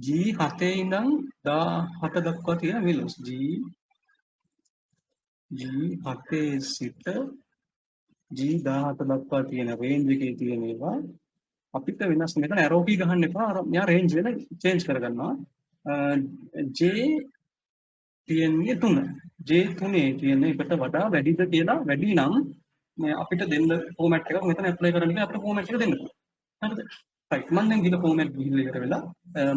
G7 ඉඳන් 17 දක්වා තියෙන values G7 සිට G17 දක්වා තියෙන range එකේ තියෙන ඒවා අපිට වෙනස් මෙතන arrow key ගහන්න එපා අර මෙයා range එක change කරගන්නවා J තියෙන්නේ 3 J3 තියෙන එකට වඩා වැඩිද කියලා වැඩි නම් මේ අපිට දෙන්න format එකක් මෙතන apply කරන්න කියලා අපිට format එක දෙන්න පුළුවන් හරිද right මම දැන් ගිහලා format ගිහිල්ලා ඉවර වෙලා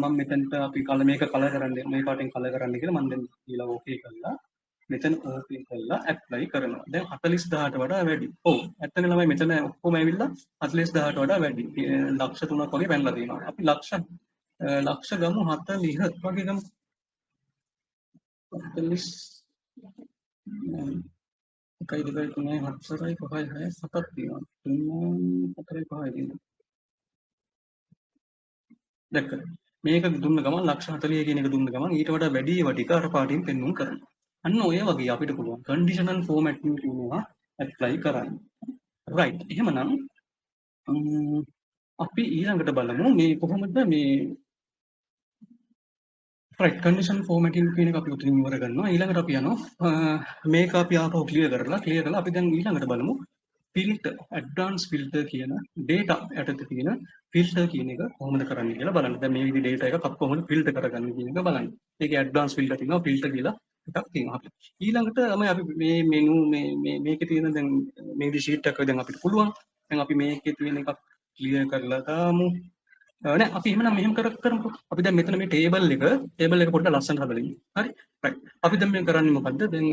මම මෙතනට අපි කලර් මේක කලර් කරන්න මේ පාටින් කලර් කරන්න කියලා මම දැන් ගිහලා okay කරලා මෙතන okay කරලා apply කරනවා දැන් 40000ට වඩා වැඩි ඔව් ඇත්තනේ ළමයි මෙතන ඔක්කොම ඇවිල්ලා 40000ට වඩා වැඩි ලක්ෂ 3ක් වගේ පැනලා තියෙනවා අපි ලක්ෂ ගමු 40 වගේ ගමු 40 එකයි දෙකයි තුනයි හතරයි පහයි හයයි හතක් තියෙනවා තුන හතරයි පහයි තියෙනවා දැක්කද මේක දුන්න ගමන් ලක්ෂ 40 කියන එක දුන්න ගමන් ඊට වඩා වැඩි ඒවා ටික අර පාටින් පෙන්වුම් කරනවා අන්න ඔය වගේ අපිට පුළුවන් කන්ඩිෂනල් ෆෝමැටින් කියනවා ඇප්ලයි කරන්න රයිට් එහෙමනම් අපි ඊළඟට බලමු මේ කොහොමද මේ right condition formatting කියන එක අපි උතනින් ඉවර කරනවා ඊළඟට අපි යනවා මේක අපි ආපහු ක්ලියර් කරලා අපි දැන් ඊළඟට බලමු filter advanced filter කියන data යටතේ තියෙන filter කියන එක කොහොමද කරන්නේ කියලා බලන්න. දැන් මේ විදිහේ data එකක් අපි කොහොමද filter කරගන්නේ කියන එක බලන්න. ඒකේ advanced filter තියෙනවා filter කියලා එකක් තියෙනවා. ඊළඟට අපි මේ menu මේකේ තියෙන දැන් මේ විදිහේ sheet එකක දැන් අපිට පුළුවන්. දැන් අපි මේකේ තියෙන එකක් clear කරලා දාමු. නෑ අපි එහෙමනම් මෙහෙම කරමුකෝ. අපි දැන් මෙතන මේ table එක පොඩ්ඩක් ලස්සනට හදලා ඉන්න. හරි? right. අපි දැන් මේ කරන්නේ මොකද්ද? දැන්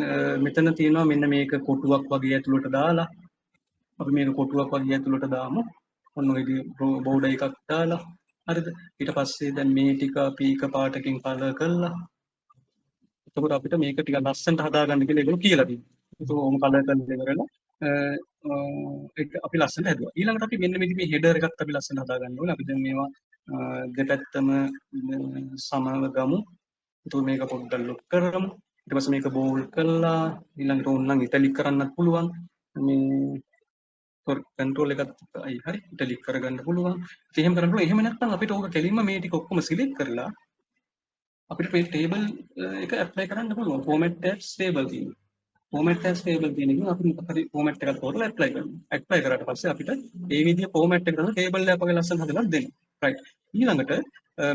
මෙතන තියෙනවා මෙන්න මේක කොටුවක් වගේ ඇතුළට දාලා අපි මේක කොටුවක් වගේ ඇතුළට දාමු. ඔන්න ඔය විදිහේ බෝඩර් එකක් දාලා. හරිද? ඊට පස්සේ දැන් මේ ටික අපි එක පාටකින් කලර් කරලා එතකොට අපිට මේක ටික ලස්සනට හදාගන්න කියලා ඒගොල්ලෝ කියලා තියෙනවා. ඒක ඕම කලර් කරලා ඉවරලා ඒක අපි ලස්සනට හැදුවා. ඊළඟට අපි මෙන්න මේ හෙඩර් එකත් අපි ලස්සනට හදාගන්න ඕනේ. අපි දැන් මේවා දෙපැත්තම සමව ගමු. එතකොට මේක පොඩ්ඩක් ලොක් කරමු. ඊට පස්සේ මේක බෝල්ඩ් කරලා ඊළඟට ඕනනම් ඉටැලික් කරන්නත් පුළුවන්. මේ කන්ට්‍රෝල් එකත් හරි ඉටැලික් කරගන්න පුළුවන්. ඉතින් එහෙම කරන්න පුළුවන්. එහෙම නැත්නම් අපිට ඕක කෙලින්ම මේ ටික ඔක්කොම සිලෙක්ට් කරලා අපිට මේ ටේබල් එක ඇප්ලයි කරන්න පුළුවන්. format as table තියෙනවා. format as table කියන එක අපි හරි format එකක් තෝරලා ඇප්ලයි කරනවා. ඇප්ලයි කරාට පස්සේ අපිට මේ විදිහේ format එකකට table එකක් වගේ ලස්සන හදලා දෙනවා. right. ඊළඟට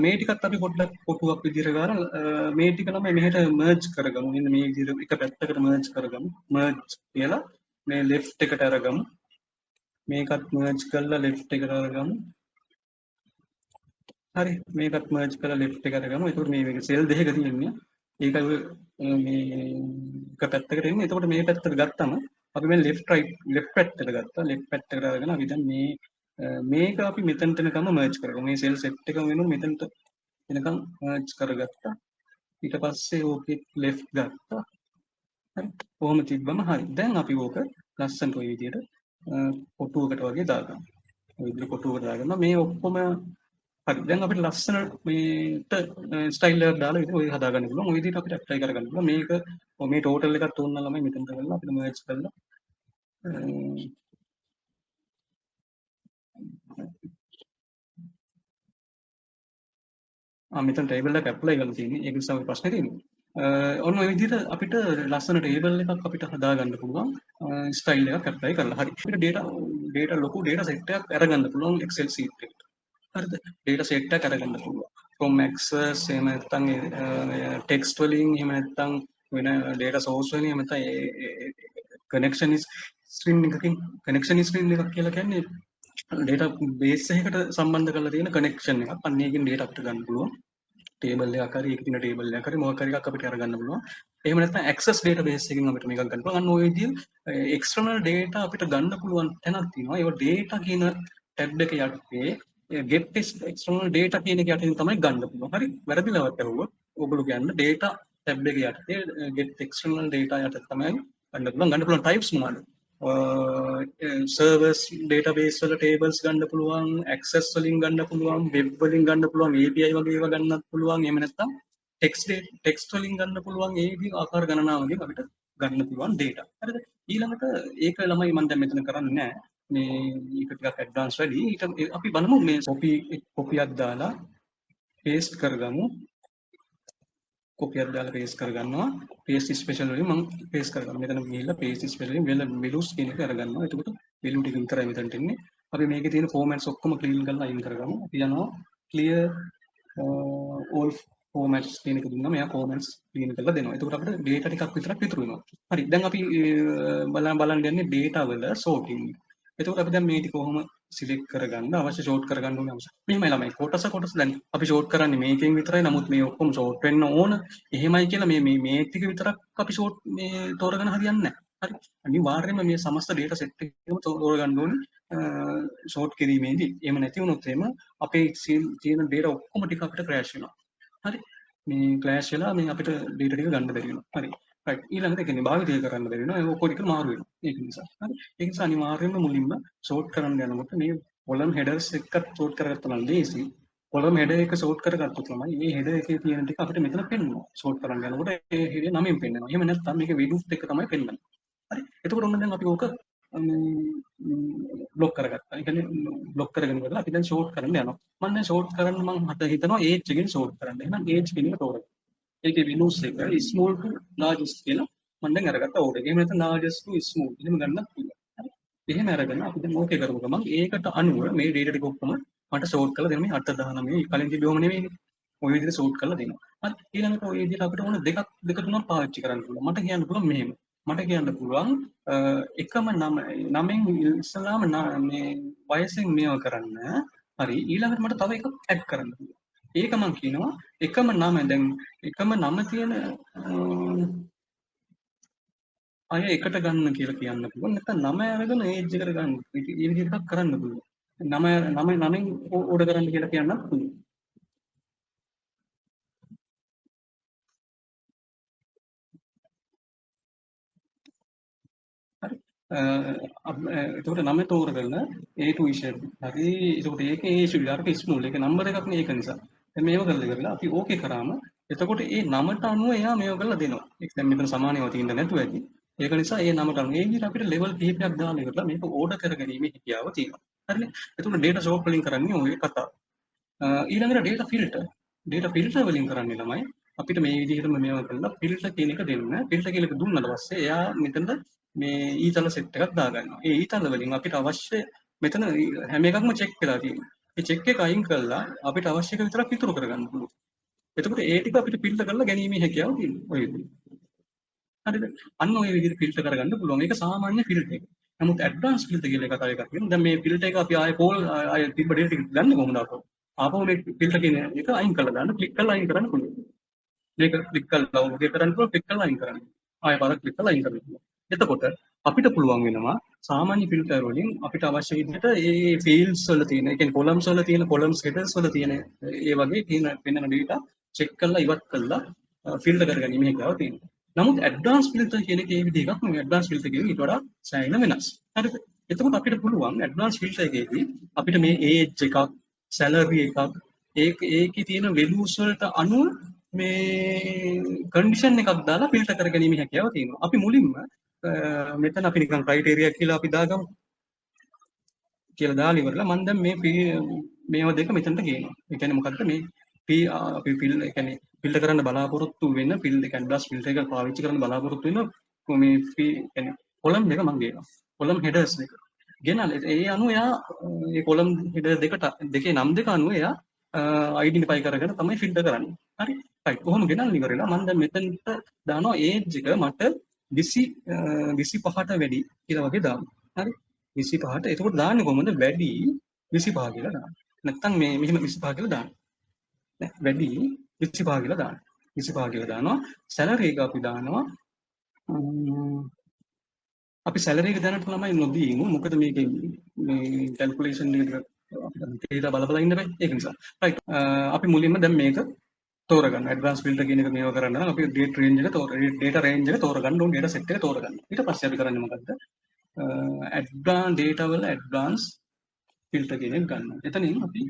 මේ ටිකත් අපි පොඩ්ඩක් කොටුවක් විදිහට ගාලා මේ ටික තමයි මෙහෙට merge කරගමු. මෙන්න මේ විදිහට එක පැත්තකට merge කරගමු. merge කියලා මේ left එකට අරගමු. මේකත් merge කරලා left එකට අරගමු. හරි මේකත් merge කරලා left එකට අරගමු. ඒකට මේ cell දෙකක තියෙන්නේ. ඒකයි මේ එක පැත්තකට එන්නේ. එතකොට මේ පැත්තට ගත්තම අපි මේ left පැත්තට ගත්තා. left පැත්තට අරගෙන අපි දැන් මේක අපි මෙතනට එනකම් merge කරගමු. මේ cell set එක වෙනුම මෙතනට එනකම් merge කරගත්තා. ඊට පස්සේ ඕකේ left ගත්තා. හරි. කොහොම තිබ්බම හරි. දැන් අපි ඕක ලස්සනට ඔය විදිහට කොටුවකට වගේ දාගන්න. ඔය විදිහට කොටුවකට දාගන්න. මේ ඔක්කොම හරි. දැන් අපිට ලස්සන මේට ස්ටයිල් එකක් දාලා ඉතින් ඔය හදාගන්න පුළුවන්. ඔය විදිහට අපිට ඇප්ලයි කරගන්න පුළුවන්. මේක මේ ටෝටල් එකක් තුනක් ළමයි මෙතනට කරලා අපිට මර්ජ් කරලා මෙතන ටේබල් එක ඇප්ලයි කරලා තියෙන්නේ. ඒක නිසා ඔය ප්‍රශ්නේ තියෙන්නේ. ඔන්න ඔය විදිහට අපිට ලස්සන ටේබල් එකක් අපිට හදාගන්න පුළුවන්. ස්ටයිල් එකක් ඇප්ලයි කරලා. හරි. අපිට data ලොකු data set එකක් අරගන්න පුළුවන් Excel sheet එකට. හරිද? data set එකක් අරගන්න පුළුවන්. from access එහෙම නැත්නම් text වලින් එහෙම නැත්නම් වෙන data source වලින් එහෙම නැත්නම් connection string එකකින් connection string එකක් කියලා කියන්නේ ඩේටා බේස් එකකට සම්බන්ධ කරලා තියෙන කනෙක්ෂන් එකක්. අන්න ඒකෙන් ඩේටා අපිට ගන්න පුළුවන්. ටේබල් එකක් හරි ඒකේ තියෙන ටේබල් එකක් හරි මොකක් හරි එකක් අපිට අරගන්න පුළුවන්. එහෙම නැත්නම් ඇක්සස් ඩේටාබේස් එකකින් අපිට මේකක් ගන්න පුළුවන්. අන්න ඔය විදිහේ එක්ස්ටර්නල් ඩේටා අපිට ගන්න පුළුවන් තැනක් තියෙනවා. ඒක ඩේටා කියන ටැබ් එක යටතේ get external data කියන එක යටින් තමයි ගන්න පුළුවන්. හරි වැරදිලවත් ඇහුවොත් ඔයගොල්ලෝ කියන්න data ටැබ් එක යටතේ get external data යටතේ තමයි ගන්න පුළුවන්. ගන්න පුළුවන් types මොනවද? සර්වර්ස් ඩේටාබේස් වල ටේබල්ස් ගන්න පුළුවන්, ඇක්සස් වලින් ගන්න පුළුවන්, වෙබ් වලින් ගන්න පුළුවන්, API වගේ ඒවා ගන්නත් පුළුවන්. එහෙම නැත්නම් ටෙක්ස්ට් වලින් ගන්න පුළුවන්. ඒ විදිහ ආකාර ගණනාවකින් අපිට ගන්න පුළුවන් data. හරිද? ඊළඟට ඒක ළමයි මම දැන් මෙතන කරන්නේ නැහැ. මේ ඒක ටිකක් ඇඩ්වාන්ස් වැඩි. ඊට අපි බලමු මේ කොපියක් දාලා paste කරගමු. කොපියක් දාලා paste කරගන්නවා. paste special වලින් මම paste කරගන්නවා. මෙතන ගිහිල්ලා paste special වලින් values කියන එක අරගන්නවා. එතකොට value ටික විතරයි මෙතනට එන්නේ. අපි මේකේ තියෙන formats ඔක්කොම clean කරලා අයින් කරගමු. අපි යනවා clear all formats කියන එක දුන්නා. මෙයා formats clean කරලා දෙනවා. එතකොට අපිට data ටිකක් විතරක් ඉතුරු වෙනවා. හරි. දැන් අපි බලන්න යන්නේ data වල sorting. එතකොට අපි දැන් මේ ටික කොහොම සිලෙක්ට් කරගන්න අවශ්‍ය ෂෝට් කරගන්න ඕනේ අවශ්‍ය. මෙහෙමයි ළමයි කොටස දැන් අපි ෂෝට් කරන්නේ මේකෙන් විතරයි. නමුත් මේ ඔක්කොම ෂෝට් වෙන්න ඕන. එහෙමයි කියලා මේ ටික විතරක් අපි ෂෝට් මේ තෝරගෙන හරියන්නේ නැහැ. හරි. අනිවාර්යයෙන්ම මේ සමස්ත data set එකම තෝරගන්න ඕනේ ෂෝට් කිරීමේදී. එහෙම නැති වුණොත් එහෙම අපේ තියෙන data ඔක්කොම ටික අපිට crash වෙනවා. හරි. මේ ක්ලෑෂ් වෙලා මේ අපිට data ටික ගන්න බැරි වෙනවා. හරි. right. ඊළඟට ඒ කියන්නේ භාවිතය කරන්න බැරි වෙනවා. ඒක ඔක්කොම ටික මාරු වෙනවා. ඒක නිසා. හරි. ඒ නිසා අනිවාර්යයෙන්ම මුලින්ම sort කරන්න යනකොට මේ column headers එකක් sort කරගත්තා නම් ලේසි. column header එක sort කරගත්තොත් තමයි මේ header එකේ තියෙන ටික අපිට මෙතන පෙන්වනවා. sort කරන්න යනකොට ඒ header නමෙන් පෙන්වනවා. එහෙම නැත්නම් මේක width එක තමයි පෙන්වන්නේ. හරි. එතකොට ඔන්න දැන් අපි ඕක බ්ලොක් කරගත්තා. ඒ කියන්නේ බ්ලොක් කරගෙන ඉවරලා අපි දැන් sort කරන්න යනවා. මම දැන් sort කරන්න මම හිතනවා age එකෙන් sort කරන්න. එහෙනම් age කියන එක තෝරගන්න. ඒකේ values එක small to largest කියලා මම දැන් අරගත්ත order එක. එහෙම නැත්නම් largest to small එහෙම ගන්නත් පුළුවන්. හරි. එහෙම අරගෙන අපි දැන් ඕකේ කරමු ගමන් ඒකට අනුව මේ data ටික ඔක්කොම මට sort කරලා දෙන්න මේ 819 කලින් තිබ්බොම නෙවෙයිනේ. ඔය විදිහට sort කරලා දෙනවා. හරි. ඊළඟට ඔය විදිහට අපිට ඕන දෙක තුනක් පාවිච්චි කරන්න පුළුවන්. මට කියන්න පුළුවන් මෙහෙම. මට කියන්න පුළුවන් එකම නමෙන් ඉස්සලාම මේ වයසෙන් මේව කරන්න. හරි. ඊළඟට මට තව එකක් ඇඩ් කරන්න පුළුවන්. ඒක මම කියනවා එකම නම දැන් එකම නම තියෙන අය එකට ගන්න කියලා කියන්න පුළුවන්. නැත්නම් නම අරගෙන ඒජ් එකට ගන්න. මේ විදිහට කරන්න පුළුවන්. නමෙන් ඕඩර් කරන්න කියලා කියන්නත් පුළුවන්. හරි. එතකොට නම තෝරගෙන A to Z. හරි. එතකොට ඒකේ A ශිල්ලාරක ස්මූල් එක නම්බර් එකක් නේ ඒක නිසා. දැන් මේව කරලා ඉවරලා අපි ඕකේ කරාම එතකොට ඒ නමට අනුව එයා මේව කරලා දෙනවා. ඒක දැන් මෙතන සමානව තියෙන්න නැතුව ඇති. ඒක නිසා ඒ නමට අනුව ඒ විදිහට අපිට ලෙවල් කිහිපයක් දාලා ඉවරලා මේක ඕඩර් කරගැනීමේ හැකියාව තියෙනවා. හරිනේ. එතකොට data sort වලින් කරන්නේ ඔය කතාව. ඊළඟට data filter වලින් කරන්නේ ළමයි අපිට මේ විදිහටම මේව කරලා filter කියන එක දෙන්න. filter කියන එක දුන්නාට පස්සේ එයා මෙතනට මේ ඊතල සෙට් එකක් දාගන්නවා. ඒ ඊතල වලින් අපිට අවශ්‍ය මෙතන හැම එකක්ම චෙක් වෙලා තියෙනවා. ඒ චෙක් එක අයින් කළා අපිට අවශ්‍ය එක විතරක් ඉතුරු කරගන්න පුළුවන්. එතකොට ඒ ටික අපිට ෆිල්ටර් කරලා ගැනීමේ හැකියාව තියෙනවා. ඔය විදිහට. හරිද? අන්න ඔය විදිහට ෆිල්ටර් කරගන්න පුළුවන්. ඒක සාමාන්‍ය ෆිල්ටර් එක. නමුත් ඇඩ්වාන්ස් ෆිල්ටර් කියලා එකක් එකක් තියෙනවා. දැන් මේ ෆිල්ටර් එක අපි ආයේ පෝල් ආයේ තිබ්බ ඩේටා ටික ගන්න කොහොමද අපෝ? ආපහු මේ ෆිල්ටර් කියන එක අයින් කරලා දාන්න ක්ලික් කරලා අයින් කරන්න පුළුවන්. මේක ක්ලික් කරලා ඔකේ කරන්න පුළුවන් ක්ලික් කරලා අයින් කරන්න. ආයෙ පාරක් ක්ලික් කරලා අයින් කරන්න පුළුවන්. එතකොට අපිට පුළුවන් වෙනවා සාමාන්‍ය ෆිල්ටර් වලින් අපිට අවශ්‍ය විදිහට ඒ ෆීල්ඩ්ස් වල තියෙන, ඒ කියන්නේ කොලම්ස් වල තියෙන කොලම්ස් හෙඩර්ස් වල තියෙන ඒ වගේ තියෙන වෙනන ඩේටා චෙක් කරලා ඉවත් කරලා ෆිල්ටර් කරගන්න මේ හැකියාව තියෙනවා. නමුත් ඇඩ්වාන්ස් ෆිල්ටර් කියන එකේ විදිහ එකක් නෙවෙයි. ඇඩ්වාන්ස් ෆිල්ටර් කියන්නේ ඊට වඩා සෑහෙන වෙනස්. හරිද? එතකොට අපිට පුළුවන් ඇඩ්වාන්ස් ෆිල්ටර් එකේදී අපිට මේ ඒජ් එකක්, සැලරි එකක්, ඒකේ තියෙන values වලට අනුව මේ කන්ඩිෂන් එකක් දාලා ෆිල්ටර් කරගැනීමේ හැකියාව තියෙනවා. අපි මුලින්ම මෙතන අපි නිකන් ක්‍රයිටේරියා කියලා අපි දාගමු. කියලා දාලා ඉවරලා මම දැන් මේව දෙක මෙතනට ගේනවා. ඒ කියන්නේ මොකද්ද මේ අපි ඒ කියන්නේ ෆිල්ටර් කරන්න බලාපොරොත්තු වෙන ෆිල්ඩ් එක ඇඩ්වාන්ස් ෆිල්ටර් එකක් පාවිච්චි කරන්න බලාපොරොත්තු වෙන මේ කියන්නේ කොලම් එක මම ගේනවා. කොලම් හෙඩර්ස් එක. ගෙනල්ලා ඒ අනුව එයා මේ කොලම් හෙඩර් දෙකේ නම් දෙක අනුව එයා අයිඩෙන්ටිෆයි කරගෙන තමයි ෆිල්ටර් කරන්නේ. හරි. right. කොහොම ගෙනල්ලා ඉවරලා මම දැන් මෙතනට දානවා ඒජ් එක මට 25ට වැඩි කියලා වගේ දානවා. හරි. 25ට. එතකොට දාන්නේ කොහොමද? වැඩි 25 කියලා දාන්න. නැත්නම් මේ මෙහෙම 25 කියලා දාන්න. නෑ වැඩි 25 කියලා දාන්න. 25 කියලා දානවා. සැලරි එක අපි දානවා අපි සැලරි එක දැනට ළමයි නොදීමු. මොකද මේකේ මේ කැල්කියුලේෂන් එක අපිට බල බල ඉන්න බෑ. ඒක නිසා. රයිට්. අපි මුලින්ම දැන් මේක තෝරගන්න. ඇඩ්වාන්ස් ෆිල්ටර් කියන එක මේව කරන්න නම් අපි ඩේටා රේන්ජ් එක ඩේටා රේන්ජ් එක තෝරගන්න ඕන ඩේටා සෙට් එක තෝරගන්න. ඊට පස්සේ අපි කරන්නේ මොකද්ද? ඇඩ්වාන්ස් ඩේටා වල ඇඩ්වාන්ස් ෆිල්ටර් කියන එක ගන්නවා. එතනින් අපි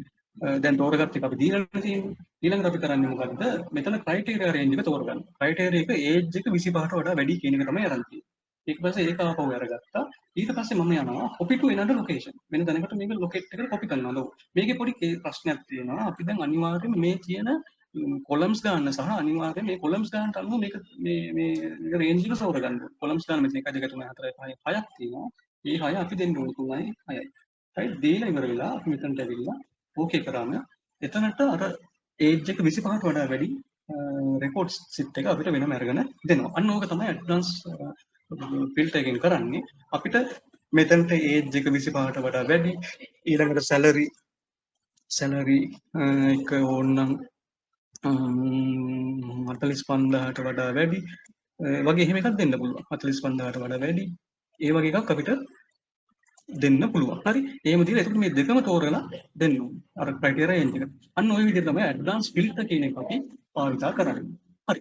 දැන් තෝරගත්ත එක අපි දීලා තියෙනවා. ඊළඟට අපි කරන්නේ මොකද්ද? මෙතන ක්‍රයිටීරියා රේන්ජ් එක තෝරගන්න. ක්‍රයිටීරියා එක ඒජ් එක 25ට වඩා වැඩි කියන එක තමයි අරන් තියෙන්නේ. ඊට පස්සේ ඒක ආපහු අරගත්තා. ඊට පස්සේ මම යනවා copy to another location. වෙන දැනකට මේක locate එකට copy කරනවා. මේකේ පොඩි ප්‍රශ්නයක් තියෙනවා. අපි දැන් අනිවාර්යයෙන්ම මේ කියන කොලම්ස් ගන්න සහ අනිවාර්යයෙන් මේ කොලම්ස් ගන්නට අනුව මේක මේ රේන්ජ් එක සෝර ගන්න. කොලම්ස් ගන්න මෙතන 1 2 3 4 5 6ක් තියෙනවා. මේ 6 අපි දෙන්න ඕනේ 3යි 6යි. right දීලා ඉවර වෙලා අපි මෙතනට ඇවිල්ලා ඕකේ කරාම එතනට අර ඒජ් එක 25ට වඩා වැඩි රෙකෝඩ්ස් සිට් එක අපිට වෙනම අරගෙන දෙනවා. අන්න ඕක තමයි ඇඩ්වාන්ස් ෆිල්ටර් එකකින් කරන්නේ. අපිට මෙතනට ඒජ් එක 25ට වඩා වැඩි ඊළඟට සැලරි එක ඕනනම් 45,000ට වඩා වැඩි වගේ එහෙම එකක් දෙන්න පුළුවන්. 45,000ට වඩා වැඩි ඒ වගේ එකක් අපිට දෙන්න පුළුවන්. හරි. එහෙම දීලා එතකොට මේ දෙකම තෝරලා දෙන්න ඕනේ. අර ක්‍රයිටීරියා රේන්ජ් එක. අන්න ওই විදිහට තමයි ඇඩ්වාන්ස් ෆිල්ටර් කියන එක අපි භාවිතා කරන්නේ. හරි.